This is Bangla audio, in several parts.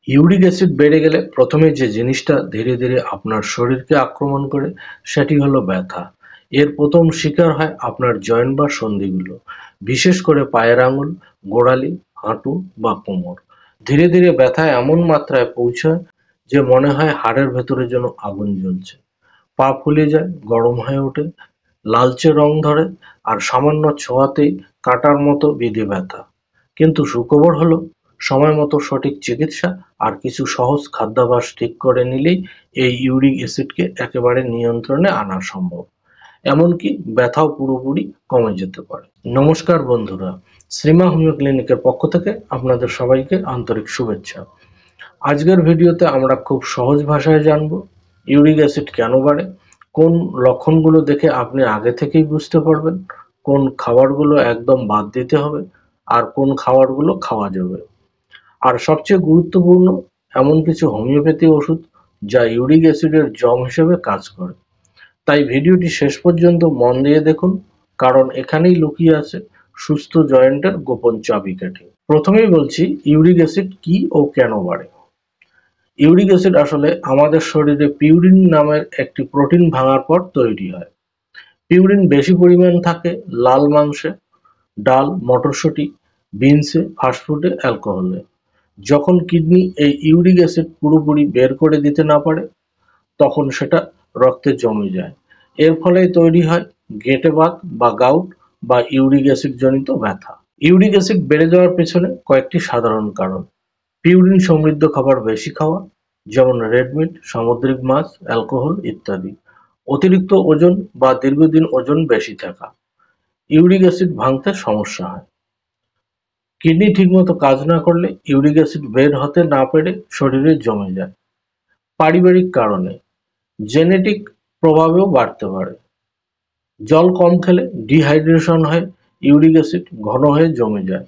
ইউরিক অ্যাসিড বেড়ে গেলে প্রথমে যে জিনিসটা ধীরে ধীরে আপনার শরীরকে আক্রমণ করে সেটি হলো ব্যথা। এর প্রথম শিকার হয় আপনার জয়েন্ট বা সন্ধিগুলো, বিশেষ করে পায়ের আঙুল, গোড়ালি, হাঁটু বা কোমর। ধীরে ধীরে ব্যথা এমন মাত্রায় পৌঁছায় যে মনে হয় হাড়ের ভেতরে যেন আগুন জ্বলছে। পা ফুলে যায়, গরম হয়ে ওঠে, লালচে রং ধরে, আর সামান্য ছোঁয়াতেই কাঁটার মতো বিঁধে ব্যথা। কিন্তু সুখবর হলো, সময়মতো সঠিক চিকিৎসা আর কিছু সহজ খাদ্যাভ্যাস ঠিক করে নিলেই এই ইউরিক অ্যাসিডকে একেবারে নিয়ন্ত্রণে আনা সম্ভব। এমনকি ব্যথাও পুরোপুরি কমে যেতে পারে। নমস্কার বন্ধুরা, শ্রীমা হোমিও ক্লিনিকের পক্ষ থেকে আপনাদের সবাইকে আন্তরিক শুভেচ্ছা। আজকের ভিডিওতে আমরা খুব সহজ ভাষায় জানব ইউরিক অ্যাসিড কেন বাড়ে, কোন লক্ষণগুলো দেখে আপনি আগে থেকেই বুঝতে পারবেন, কোন খাবারগুলো একদম বাদ দিতে হবে আর কোন খাবারগুলো খাওয়া যাবে। আর সবচেয়ে গুরুত্বপূর্ণ, এমন কিছু হোমিওপ্যাথি ওষুধ যা ইউরিক অ্যাসিডের জম হিসেবে কাজ করে। তাই ভিডিওটি শেষ পর্যন্ত মন দিয়ে দেখুন, কারণ এখানেই লুকিয়ে আছে সুস্থ জয়েন্টের গোপন চাবিকাঠি। প্রথমেই বলছি ইউরিক অ্যাসিড কি ও কেন বাড়ে। ইউরিক অ্যাসিড আসলে আমাদের শরীরে পিউরিন নামের একটি প্রোটিন ভাঙার পর তৈরি হয়। পিউরিন বেশি পরিমাণ থাকে লাল মাংসে, ডাল, মটরশুঁটি, বিনসে, ফাস্টফুডে, অ্যালকোহলে। যখন কিডনি এই ইউরিক অ্যাসিড পুরোপুরি বের করে দিতে না পারে, তখন সেটা রক্তে জমে যায়। এর ফলে তৈরি হয় গেঁটে বাত বা গাউট বা ইউরিক অ্যাসিড জনিত ব্যথা। ইউরিক অ্যাসিড বেড়ে যাওয়ার পেছনে কয়েকটি সাধারণ কারণ: পিউরিন সমৃদ্ধ খাবার বেশি খাওয়া, যেমন রেড মিট, সামুদ্রিক মাছ, অ্যালকোহল ইত্যাদি। অতিরিক্ত ওজন বা দীর্ঘদিন ওজন বেশি থাকা, ইউরিক অ্যাসিড ভাঙতে সমস্যা হয়। কিডনি ঠিকমতো কাজ না করলে ইউরিক অ্যাসিড বের হতে না পেরে শরীরে জমে যায়। পারিবারিক কারণে, জেনেটিক প্রভাবেও বাড়তে পারে। জল কম খেলে ডিহাইড্রেশন হয়, ইউরিক অ্যাসিড ঘন হয়ে জমে যায়।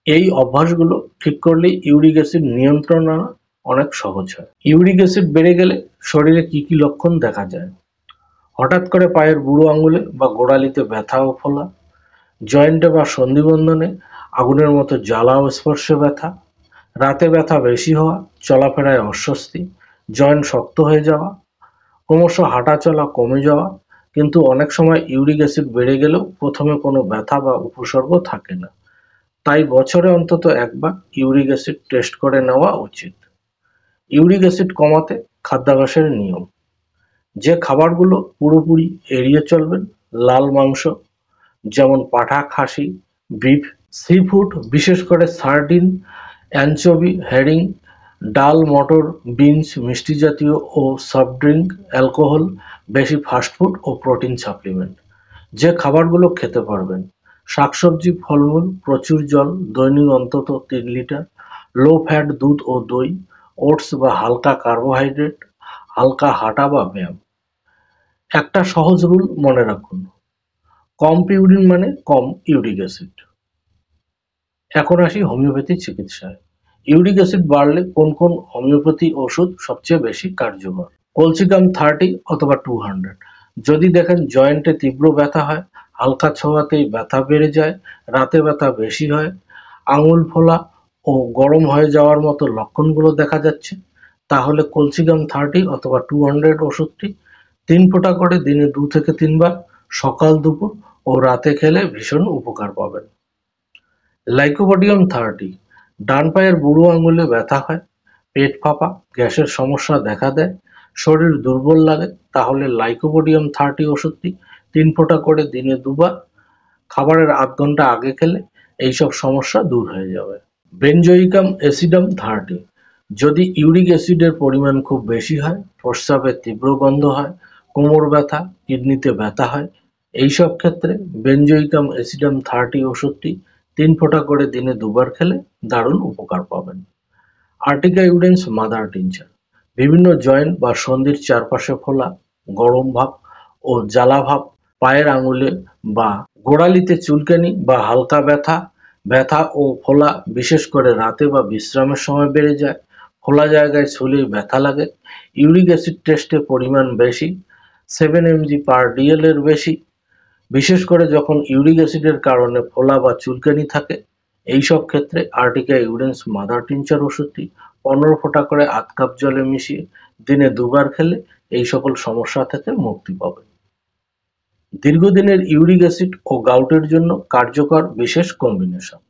এই অভ্যাসগুলো ঠিক করলেই ইউরিক অ্যাসিড নিয়ন্ত্রণ আনা অনেক সহজ হয়। ইউরিক অ্যাসিড বেড়ে গেলে শরীরে কি কি লক্ষণ দেখা যায়? হঠাৎ করে পায়ের বুড়ো আঙুলে বা গোড়ালিতে ব্যথা ও ফোলা, জয়েন্টে বা সন্ধিবন্ধনে আগুনের মতো জ্বালা ও স্পর্শে ব্যথা, রাতে ব্যথা বেশি হওয়া, চলাফেরায় অস্বস্তি, জয়েন্ট শক্ত হয়ে যাওয়া, ক্রমশ হাঁটা চলা কমে যাওয়া। কিন্তু অনেক সময় ইউরিক অ্যাসিড বেড়ে গেলেও প্রথমে কোনো ব্যথা বা উপসর্গ থাকে না। তাই বছরে অন্তত একবার ইউরিক অ্যাসিড টেস্ট করে নেওয়া উচিত। ইউরিক অ্যাসিড কমাতে খাদ্যাভ্যাসের নিয়ম: যে খাবারগুলো পুরোপুরি এড়িয়ে চলবেন: লাল মাংস, যেমন পাঠা, খাসি, বিফ; সি ফুড, বিশেষ করে সার্ডিন, অ্যানচোভি, হেরিং; ডাল, মটর, বিনস, মিষ্টি জাতীয় ও সফট ড্রিঙ্ক; অ্যালকোহল; বেশি ফাস্টফুড ও প্রোটিন সাপ্লিমেন্ট। যে খাবারগুলো খেতে পারবেন: শাকসবজি, ফলমূল, প্রচুর জল, দৈনিক অন্তত ৩ লিটার; লো ফ্যাট দুধ ও দই; ওটস বা হালকা কার্বোহাইড্রেট; হালকা হাঁটা বা ব্যায়াম। একটা সহজ রুল মনে রাখুন: কম পিউরিন মানে কম ইউরিক অ্যাসিড। এখন আসি হোমিওপ্যাথি চিকিৎসায়। ইউরিক অ্যাসিড বাড়লে কোন কোন হোমিওপ্যাথি ওষুধ সবচেয়ে বেশি কার্যকর? কলসিকাম 30 অথবা 200। যদি দেখেন জয়েন্টে তীব্র ব্যথা হয়, হালকা ছোঁয়াতেই ব্যথা বেড়ে যায়, রাতে ব্যথা বেশি হয়, আঙুল ফোলা ও গরম হয়ে যাওয়ার মতো লক্ষণগুলো দেখা যাচ্ছে, তাহলে কলসিকাম 30 অথবা 200 ওষুধটি 3 ফোঁটা করে দিনে 2 থেকে 3 বার সকাল, দুপুর ও রাতে খেলে ভীষণ উপকার পাবেন। লাইকোপোডিয়াম 30। ডান পায়ের বুড়ো আঙুলে ব্যথা হয়, পেট ফাঁপা, গ্যাসের সমস্যা দেখা দেয়, শরীর দুর্বল লাগে, তাহলে লাইকোপোডিয়াম 30 ওষুধটি 3 ফোঁটা করে দিনে 2 বার খাবারের আধ ঘন্টা আগে খেলে এইসব সমস্যা দূর হয়ে যাবে। বেনজোইকাম অ্যাসিডাম 30। যদি ইউরিক অ্যাসিডের পরিমাণ খুব বেশি হয়, প্রস্রাবে তীব্র গন্ধ হয়, কোমর ব্যথা, কিডনিতে ব্যথা হয়, এইসব ক্ষেত্রে বেনজোইকাম অ্যাসিডাম 30 ওষুধটি 3 ফোঁটা করে দিনে 2 বার খেলে দারুণ উপকার পাবেন। Urtica urens mother tincture. বিভিন্ন জয়েন্ট বা সন্ধির চারপাশে ফোলা, গরম ভাব ও জ্বালা ভাব, পায়ের আঙুলে বা গোড়ালিতে চুলকানি বা হালকা ব্যথা, ব্যথা ও ফোলা বিশেষ করে রাতে বা বিশ্রামের সময় বেড়ে যায়, ফোলা জায়গায় ছুলেই ব্যথা লাগে, ইউরিক অ্যাসিড টেস্টে পরিমাণ বেশি, 7 mg/dl এর বেশি, বিশেষ করে যখন ইউরিক অ্যাসিডের কারণে ফোলা বা চুলকানি থাকে, এইসব ক্ষেত্রে আর্টিকা ইউরেন্স মাদার টিনচার ওষুধটি 15 ফোঁটা করে আধ কাপ জলে মিশিয়ে দিনে 2 বার খেলে এই সকল সমস্যা থেকে মুক্তি পাবেন। দীর্ঘদিনের ইউরিক অ্যাসিড ও গাউটের জন্য কার্যকর বিশেষ কম্বিনেশন।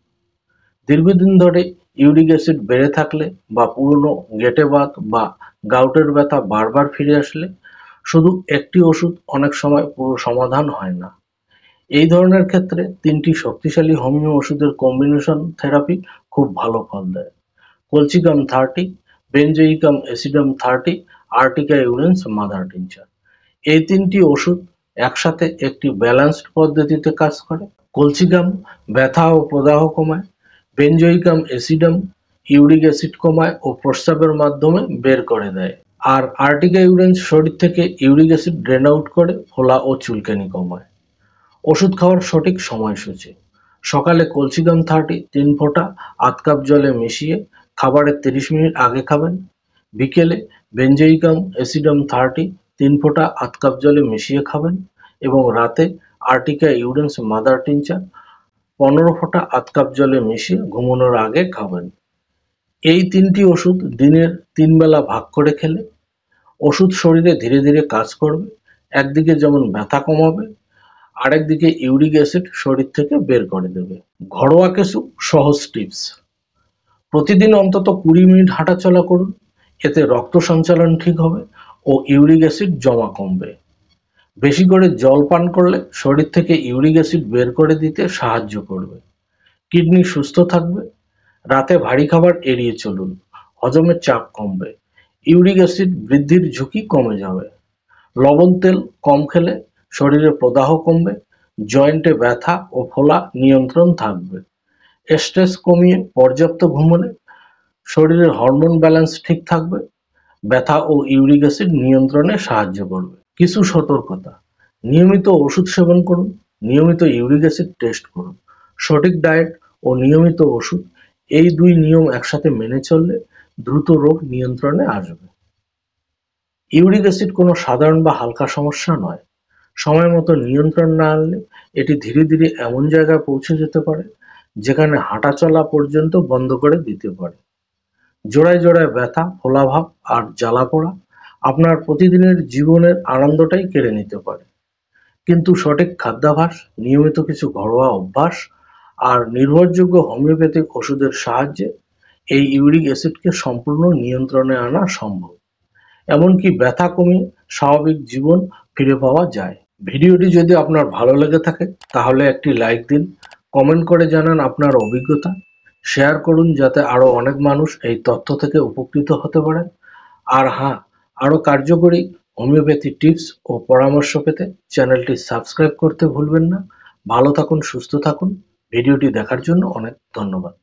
দীর্ঘদিন ধরে ইউরিক অ্যাসিড বেড়ে থাকলে বা পুরনো গেঁটে বাত বা গাউটের ব্যথা বারবার ফিরে আসলে শুধু একটি ওষুধ অনেক সময় পুরো সমাধান হয় না। এই ধরনের ক্ষেত্রে 3টি শক্তিশালী হোমিও ওষুধের কম্বিনেশন থেরাপি খুব ভালো ফল দেয়। Colchicum 30, বেনজোইকাম অ্যাসিডাম 30, আর্টিকা urens mother tincture. এই 3টি ওষুধ একসাথে একটি ব্যালান্সড পদ্ধতিতে কাজ করে। কলচিকাম ব্যথা ও প্রদাহ কমায়, বেনজোইকাম অ্যাসিডাম ইউরিক অ্যাসিড কমায় ও প্রস্রাবের মাধ্যমে বের করে দেয়, আর আর্টিকা ইউরেন্স শরীর থেকে ইউরিক অ্যাসিড ড্রেন আউট করে ফোলা ও চুলকানি কমায়। ওষুধ খাওয়ার সঠিক সময়সূচি: সকালে কলচিকাম 30 3 ফোঁটা আধ কাপ জলে মিশিয়ে খাবারের 30 মিনিট আগে খাবেন। বিকেলে বেনজোইকাম অ্যাসিডাম 30 3 ফোঁটা আধ কাপ জলে মিশিয়ে খাবেন এবং রাতে আর্টিকা ইউরেন্স মাদার টিনচার 15 ফোঁটা আধ কাপ জলে মিশিয়ে ঘুমানোর আগে খাবেন। এই 3টি ওষুধ দিনের 3 বেলা ভাগ করে খেলে ওষুধ শরীরে ধীরে ধীরে কাজ করবে। একদিকে যেমন ব্যথা কমাবে, আরেকদিকে ইউরিক অ্যাসিড শরীর থেকে বের করে দেবে। ঘরোয়া কিছু সহজ টিপস: প্রতিদিন অন্তত 20 মিনিট হাঁটাচলা করুন, এতে রক্ত সঞ্চালন ঠিক হবে ও ইউরিক অ্যাসিড জমা কমবে। বেশি করে জল পান করলে শরীর থেকে ইউরিক অ্যাসিড বের করে দিতে সাহায্য করবে। কিডনি সুস্থ থাকবে। রাতে ভারী খাবার এড়িয়ে চলুন, হজমের চাপ কমবে, ইউরিক অ্যাসিড বৃদ্ধির ঝুঁকি কমে যাবে। লবণ তেল কম খেলে শরীরে প্রদাহ কমবে, জয়েন্টে ব্যথা ও ফোলা নিয়ন্ত্রণ থাকবে। স্ট্রেস কমিয়ে পর্যাপ্ত ঘুমোলে শরীরের হরমোন ব্যালেন্স ঠিক থাকবে, ব্যথা ও ইউরিক অ্যাসিড নিয়ন্ত্রণে সাহায্য করবে। কিছু সতর্কতা: নিয়মিত ওষুধ সেবন করুন, নিয়মিত ইউরিক অ্যাসিড টেস্ট করুন, সঠিক ডায়েট ও নিয়মিত ওষুধ, এই 2 নিয়ম একসাথে মেনে চললে দ্রুত রোগ নিয়ন্ত্রণে আসবে। ইউরিক অ্যাসিড কোনো সাধারণ বা হালকা সমস্যা নয়। সময় মতো নিয়ন্ত্রণ না আনলে এটি ধীরে ধীরে এমন জায়গায় পৌঁছে যেতে পারে যেখানে হাঁটাচলা পর্যন্ত বন্ধ করে দিতে পারে। জোড়ায় জোড়ায় ব্যথা, ফোলাভাব আর জ্বালাপোড়া আপনার প্রতিদিনের জীবনের আনন্দটাই কেড়ে নিতে পারে। কিন্তু সঠিক খাদ্যাভ্যাস, নিয়মিত কিছু ঘরোয়া অভ্যাস আর নির্ভরযোগ্য হোমিওপ্যাথিক ওষুধের সাহায্যে এই ইউরিক অ্যাসিডকে সম্পূর্ণ নিয়ন্ত্রণে আনা সম্ভব। এমনকি ব্যথা কমিয়ে স্বাভাবিক জীবন ফিরে পাওয়া যায়। ভিডিওটি যদি আপনার ভালো লেগে থাকে তাহলে একটি লাইক দিন, কমেন্ট করে জানান আপনার অভিজ্ঞতা, শেয়ার করুন যাতে আরো অনেক মানুষ এই তথ্য থেকে উপকৃত হতে পারে। আর হ্যাঁ, আরো কার্যকরী হোমিওপ্যাথি টিপস ও পরামর্শ পেতে চ্যানেলটি সাবস্ক্রাইব করতে ভুলবেন না। ভালো থাকুন, সুস্থ থাকুন। ভিডিওটি দেখার জন্য অনেক ধন্যবাদ।